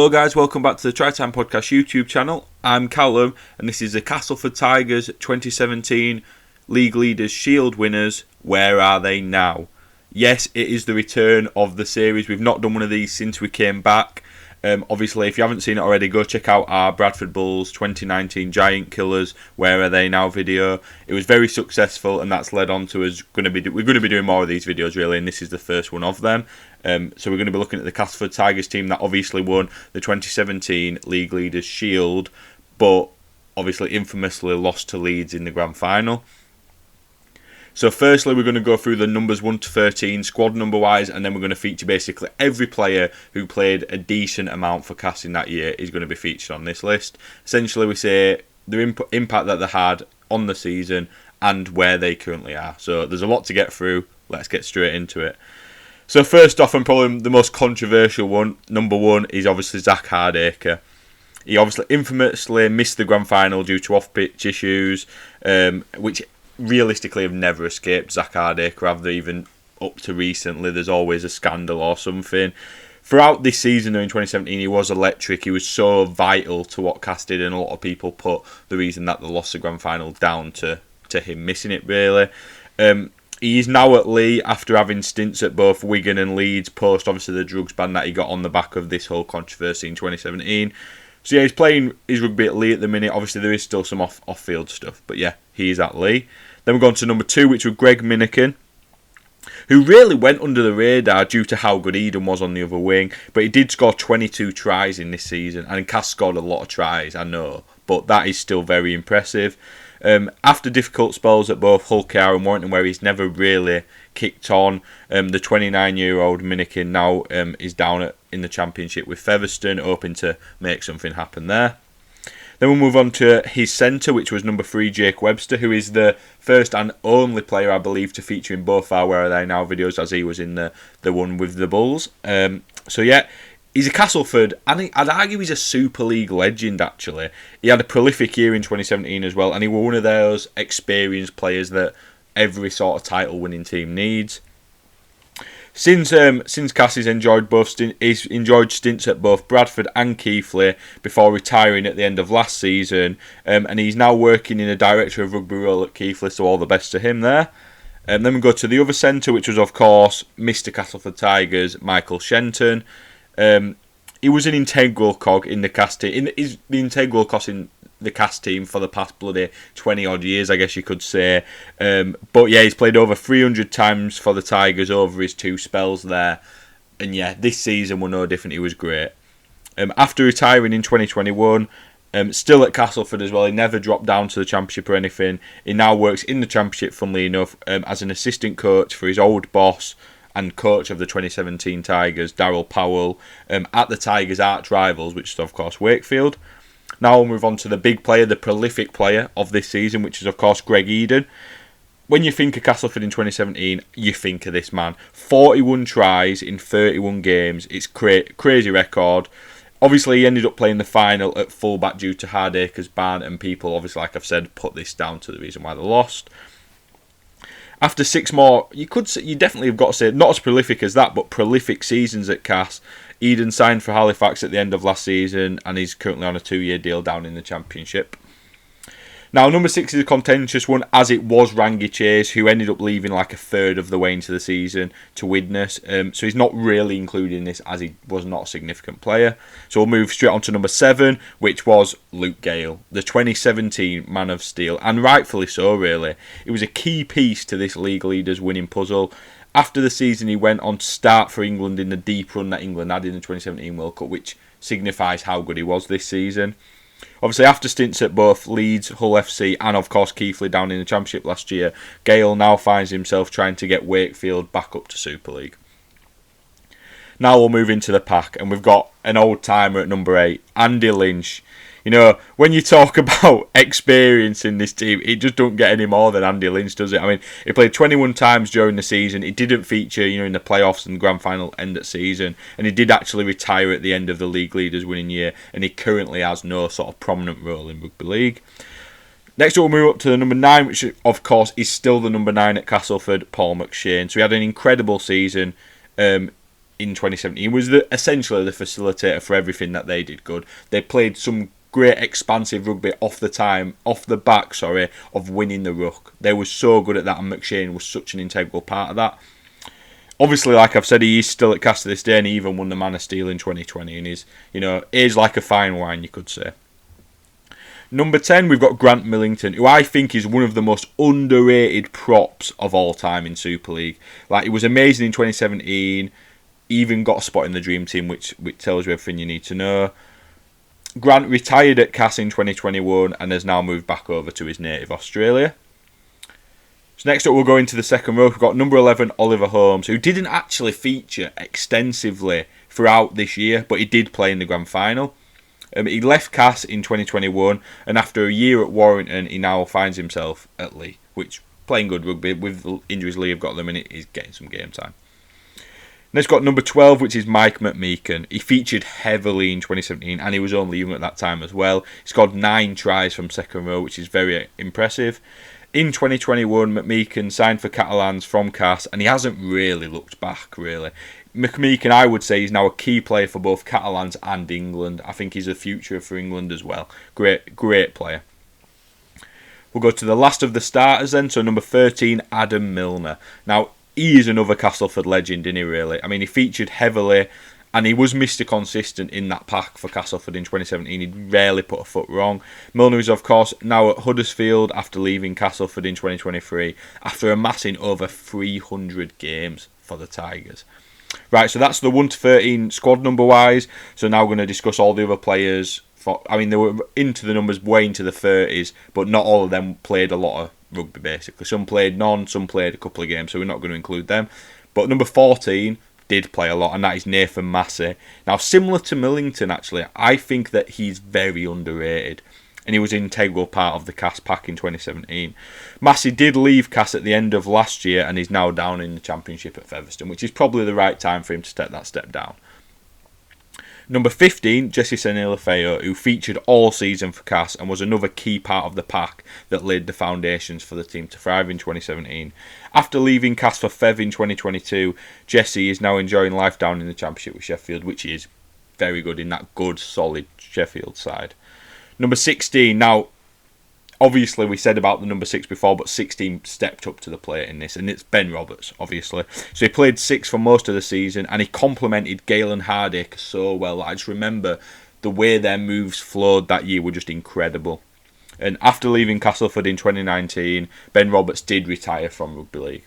Hello guys, welcome back to the Try Time Podcast YouTube channel. I'm Callum and this is the Castleford Tigers 2017 League Leaders Shield winners. Where are they now? Yes, it is the return of the series. We've not done one of these since we came back. Obviously, if you haven't seen it already, go check out our Bradford Bulls 2019 Giant Killers Where Are They Now video. It was very successful and that's led on to us we're going to be doing more of these videos really, and this is the first one of them. So we're going to be looking at the Castleford Tigers team that obviously won the 2017 League Leaders Shield, but obviously infamously lost to Leeds in the grand final. So firstly, we're going to go through the numbers 1 to 13, squad number wise, and then we're going to feature basically every player who played a decent amount for Cass in that year is going to be featured on this list. Essentially, we say the impact that they had on the season and where they currently are. So there's a lot to get through. Let's get straight into it. So first off, and probably the most controversial one, number 1, is obviously Zach Hardacre. He obviously infamously missed the grand final due to off-pitch issues, which realistically have never escaped Zach Hardacre, have they? Even up to recently, there's always a scandal or something. Throughout this season, though, in 2017, he was electric. He was so vital to what Cass did, and a lot of people put the reason that they lost the grand final down to him missing it, really. He is now at Lee after having stints at both Wigan and Leeds, post obviously the drugs ban that he got on the back of this whole controversy in 2017. So yeah, he's playing his rugby at Lee at the minute. Obviously there is still some off-field stuff, but yeah, he is at Lee. Then we're going to number 2, which was Greg Minikin, who really went under the radar due to how good Eden was on the other wing, but he did score 22 tries in this season, and Cass scored a lot of tries, I know, but that is still very impressive. After difficult spells at both Hull KR and Warrington, where he's never really kicked on, the 29-year-old Minikin now is down in the Championship with Featherstone, hoping to make something happen there. Then we'll move on to his centre, which was number 3, Jake Webster, who is the first and only player, I believe, to feature in both our Where Are They Now videos, as he was in the one with the Bulls. So yeah, he's a Castleford, and I'd argue he's a Super League legend, actually. He had a prolific year in 2017 as well, and he was one of those experienced players that every sort of title-winning team needs. Since Cass has enjoyed stints at both Bradford and Keighley before retiring at the end of last season, and he's now working in a director of rugby role at Keighley, so all the best to him there. Then we go to the other centre, which was of course Mr. Castleford Tigers, Michael Shenton. He was an integral cog in the Cass team. The integral cog in the Cass team for the past bloody 20 odd years, I guess you could say. But yeah, he's played over 300 times for the Tigers over his 2 spells there. And yeah, this season were no different. He was great. After retiring in 2021, still at Castleford as well, he never dropped down to the Championship or anything. He now works in the Championship, funnily enough, as an assistant coach for his old boss and coach of the 2017 Tigers, Darryl Powell, at the Tigers' arch rivals, which is of course Wakefield. Now we'll move on to the big player, the prolific player of this season, which is of course Greg Eden. When you think of Castleford in 2017, you think of this man. 41 tries in 31 games. It's crazy record. Obviously, he ended up playing the final at fullback due to Hardacre's ban, and people, obviously, like I've said, put this down to the reason why they lost. After 6 more, you definitely have got to say, not as prolific as that, but prolific seasons at Cass. Eden signed for Halifax at the end of last season, and he's currently on a 2-year deal down in the Championship. Now, number 6 is a contentious one, as it was Rangi Chase, who ended up leaving like a third of the way into the season to Widnes. So he's not really included in this, as he was not a significant player. So we'll move straight on to number 7, which was Luke Gale, the 2017 Man of Steel, and rightfully so, really. It was a key piece to this league leaders winning puzzle. After the season, he went on to start for England in the deep run that England had in the 2017 World Cup, which signifies how good he was this season. Obviously, after stints at both Leeds, Hull FC, and of course Keighley down in the Championship last year, Gale now finds himself trying to get Wakefield back up to Super League. Now we'll move into the pack, and we've got an old timer at number 8, Andy Lynch. You know, when you talk about experience in this team, it just don't get any more than Andy Lynch, does it? I mean, he played 21 times during the season. He didn't feature, in the playoffs and the grand final end of season. And he did actually retire at the end of the league leaders winning year. And he currently has no sort of prominent role in rugby league. Next we'll move up to the number 9, which of course is still the number 9 at Castleford, Paul McShane. So he had an incredible season. in 2017. He was essentially the facilitator for everything that they did good. They played some great expansive rugby off the back of winning the ruck. They were so good at that, and McShane was such an integral part of that. Obviously, like I've said, he is still at Castle this day, and he even won the Man of Steel in 2020, and he's, is like a fine wine, you could say. Number 10, we've got Grant Millington, who I think is one of the most underrated props of all time in Super League. Like, he was amazing in 2017, even got a spot in the Dream Team, which tells you everything you need to know. Grant retired at Cass in 2021 and has now moved back over to his native Australia. So next up, we'll go into the second row. We've got number 11, Oliver Holmes, who didn't actually feature extensively throughout this year, but he did play in the grand final. He left Cass in 2021, and after a year at Warrington, he now finds himself at Lee, which, playing good rugby, with the injuries Lee have got them in it, he's getting some game time. Next got number 12, which is Mike McMeekan. He featured heavily in 2017, and he was only young at that time as well. He scored 9 tries from second row, which is very impressive. In 2021, McMeekan signed for Catalans from Cass, and he hasn't really looked back, really. McMeekan, I would say, is now a key player for both Catalans and England. I think he's a future for England as well. Great player. We'll go to the last of the starters then, so number 13, Adam Milner. Now, he is another Castleford legend, isn't he, really? I mean, he featured heavily, and he was Mr. Consistent in that pack for Castleford in 2017. He rarely put a foot wrong. Milner is, of course, now at Huddersfield after leaving Castleford in 2023, after amassing over 300 games for the Tigers. Right, so that's the 1 to 13 squad number-wise. So now we're going to discuss all the other players. They were into the numbers way into the 30s, but not all of them played a lot of rugby, basically. Some played none, some played a couple of games, so we're not going to include them. But number 14 did play a lot, and that is Nathan Massey. Now, similar to Millington, actually, I think that he's very underrated, and he was an integral part of the Cass pack in 2017. Massey did leave Cass at the end of last year, and he's now down in the Championship at Featherstone, which is probably the right time for him to take that step down. Number 15, Jesse Senilafeo, who featured all season for Cass and was another key part of the pack that laid the foundations for the team to thrive in 2017. After leaving Cass for Fev in 2022, Jesse is now enjoying life down in the Championship with Sheffield, which is very good in that good, solid Sheffield side. Number 16, now, obviously we said about the number 6 before, but 16 stepped up to the plate in this, and it's Ben Roberts, obviously. So he played 6 for most of the season, and he complemented Galen Hardacre so well. I just remember the way their moves flowed that year were just incredible. And after leaving Castleford in 2019, Ben Roberts did retire from rugby league.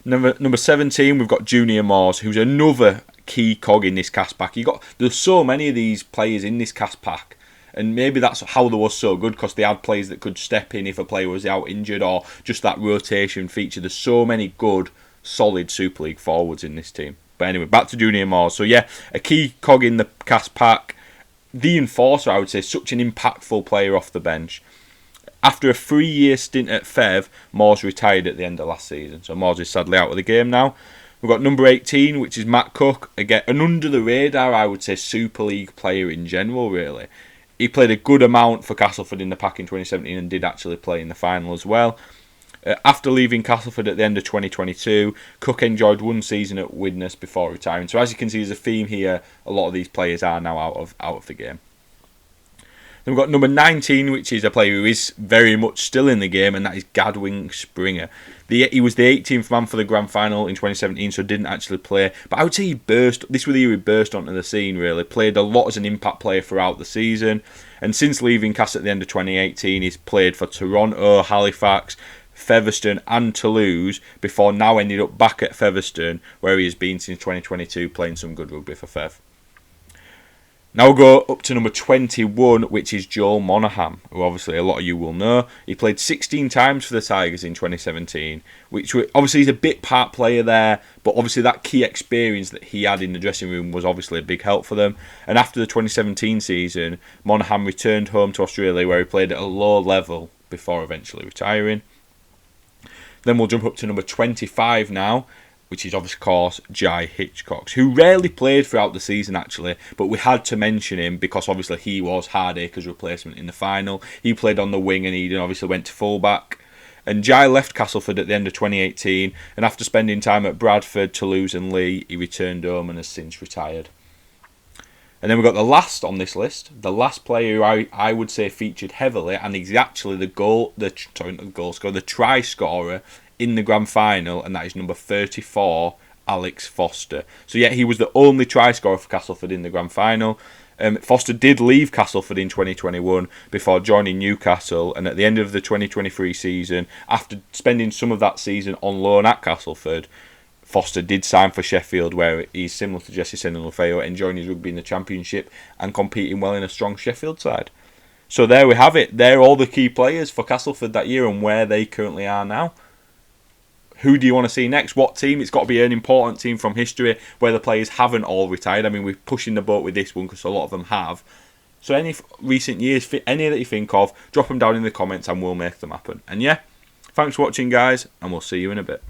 Number 17, we've got Junior Moores, who's another key cog in this Cass pack. There's so many of these players in this Cass pack, and maybe that's how they was so good, because they had players that could step in if a player was out injured, or just that rotation feature. There's so many good, solid Super League forwards in this team. But anyway, back to Junior Moores. So yeah, a key cog in the Cass pack. The enforcer, I would say, such an impactful player off the bench. After a 3-year stint at Fev, Moores retired at the end of last season. So Moores is sadly out of the game now. We've got number 18, which is Matt Cook. Again, an under-the-radar, I would say, Super League player in general, really. He played a good amount for Castleford in the pack in 2017 and did actually play in the final as well. After leaving Castleford at the end of 2022, Cook enjoyed 1 season at Widnes before retiring. So as you can see, there's a theme here. A lot of these players are now out of the game. Then we've got number 19, which is a player who is very much still in the game, and that is Gadwin Springer. He was the 18th man for the grand final in 2017, so didn't actually play. But I would say he burst. This was the year he burst onto the scene, really. Played a lot as an impact player throughout the season. And since leaving Cass at the end of 2018, he's played for Toronto, Halifax, Featherstone and Toulouse, before now ended up back at Featherstone, where he has been since 2022, playing some good rugby for Fev. Now we'll go up to number 21, which is Joel Monaghan, who obviously a lot of you will know. He played 16 times for the Tigers in 2017, which obviously he's a bit part player there, but obviously that key experience that he had in the dressing room was obviously a big help for them. And after the 2017 season, Monaghan returned home to Australia, where he played at a low level before eventually retiring. Then we'll jump up to number 25 now, which is, of course, Jai Hitchcox, who rarely played throughout the season, actually, but we had to mention him because, obviously, he was Hardacre's replacement in the final. He played on the wing and he obviously went to fullback. And Jai left Castleford at the end of 2018, and after spending time at Bradford, Toulouse and Lee, he returned home and has since retired. And then we've got the last on this list, the last player who I would say featured heavily, and he's actually the try scorer in the grand final, and that is number 34, Alex Foster. So yeah, he was the only try scorer for Castleford in the grand final. Foster did leave Castleford in 2021 before joining Newcastle, and at the end of the 2023 season, after spending some of that season on loan at Castleford, Foster did sign for Sheffield, where he's similar to Jesse Senna-Lufeo, enjoying his rugby in the Championship and competing well in a strong Sheffield side. So there we have it. They're all the key players for Castleford that year and where they currently are now. Who do you want to see next? What team? It's got to be an important team from history where the players haven't all retired. I mean, we're pushing the boat with this one because a lot of them have. So any recent years, any that you think of, drop them down in the comments and we'll make them happen. And yeah, thanks for watching, guys, and we'll see you in a bit.